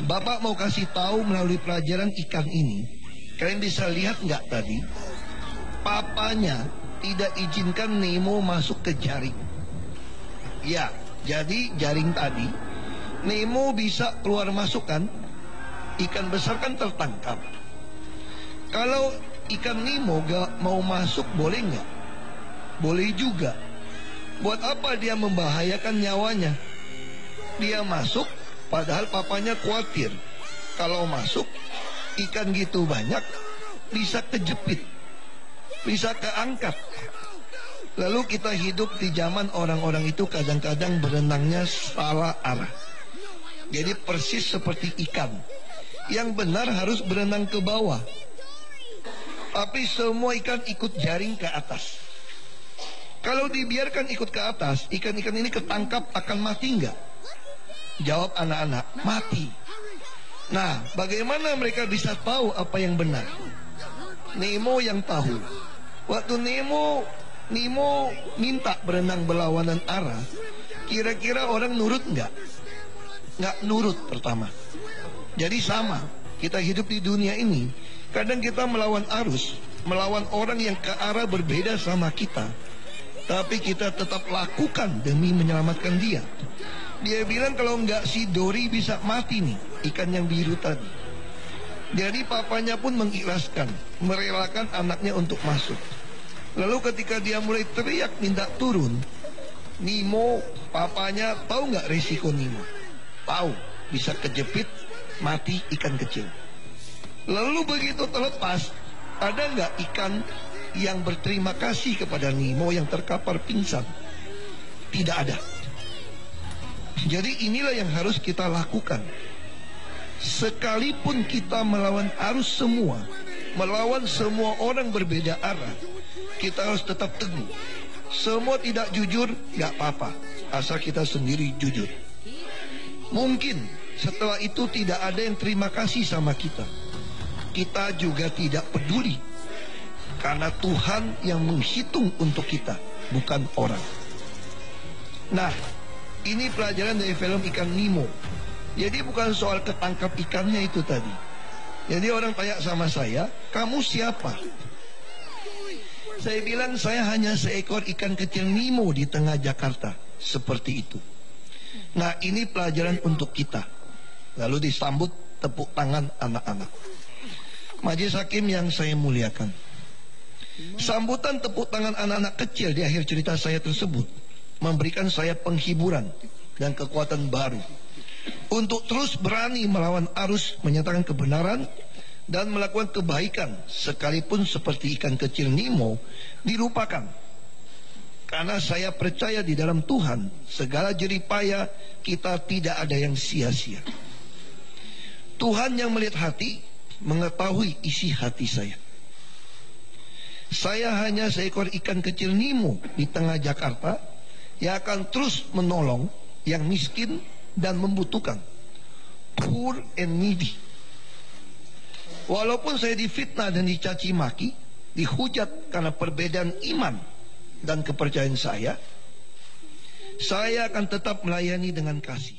Bapak mau kasih tahu melalui pelajaran ikan ini. Kalian bisa lihat nggak tadi? Papanya tidak izinkan Nemo masuk ke jaring. Ya, jadi jaring tadi Nemo bisa keluar masuk kan? Ikan besar kan tertangkap. Kalau ikan Nemo gak mau masuk boleh nggak? Boleh juga. Buat apa dia membahayakan nyawanya? Dia masuk padahal papanya khawatir kalau masuk ikan gitu banyak bisa kejepit, bisa keangkat. Lalu kita hidup di zaman orang-orang itu kadang-kadang berenangnya salah arah. Jadi persis seperti ikan. Yang benar harus berenang ke bawah. Tapi semua ikan ikut jaring ke atas. Kalau dibiarkan ikut ke atas, ikan-ikan ini ketangkap akan mati nggak? Jawab anak-anak, mati. Nah, bagaimana mereka bisa tahu apa yang benar? Nemo yang tahu. Waktu Nemo minta berenang berlawanan arah, kira-kira orang nurut nggak? Nggak nurut pertama. Jadi sama, kita hidup di dunia ini, kadang kita melawan arus, melawan orang yang ke arah berbeda sama kita, tapi kita tetap lakukan demi menyelamatkan dia. Dia bilang kalau nggak si Dory bisa mati nih, ikan yang biru tadi. Jadi papanya pun mengikhlaskan, merelakan anaknya untuk masuk. Lalu ketika dia mulai teriak minta turun, Nemo, papanya tahu nggak resiko Nemo? Tahu, bisa kejepit, mati ikan kecil. Lalu begitu terlepas, ada nggak ikan yang berterima kasih kepada Nemo yang terkapar pingsan? Tidak ada. Jadi inilah yang harus kita lakukan. Sekalipun kita melawan arus semua, melawan semua orang berbeda arah, kita harus tetap teguh. Semua tidak jujur, gak apa-apa, asal kita sendiri jujur. Mungkin setelah itu tidak ada yang terima kasih sama kita. Kita juga tidak peduli, karena Tuhan yang menghitung untuk kita, bukan orang. Nah, ini pelajaran dari film ikan Nemo. Jadi bukan soal ketangkap ikannya itu tadi. Jadi orang tanya sama saya, kamu siapa? Saya bilang saya hanya seekor ikan kecil Nemo di tengah Jakarta. Seperti itu. Nah, ini pelajaran untuk kita. Lalu disambut tepuk tangan anak-anak. Majelis hakim yang saya muliakan, sambutan tepuk tangan anak-anak kecil di akhir cerita saya tersebut memberikan saya penghiburan dan kekuatan baru untuk terus berani melawan arus, menyatakan kebenaran dan melakukan kebaikan, sekalipun seperti ikan kecil Nemo dilupakan. Karena saya percaya di dalam Tuhan segala jeripaya kita tidak ada yang sia-sia. Tuhan yang melihat hati mengetahui isi hati saya. Saya hanya seekor ikan kecil Nemo di tengah Jakarta yang akan terus menolong yang miskin dan membutuhkan, poor and needy. Walaupun saya difitnah dan dicaci maki, dihujat karena perbedaan iman dan kepercayaan saya akan tetap melayani dengan kasih.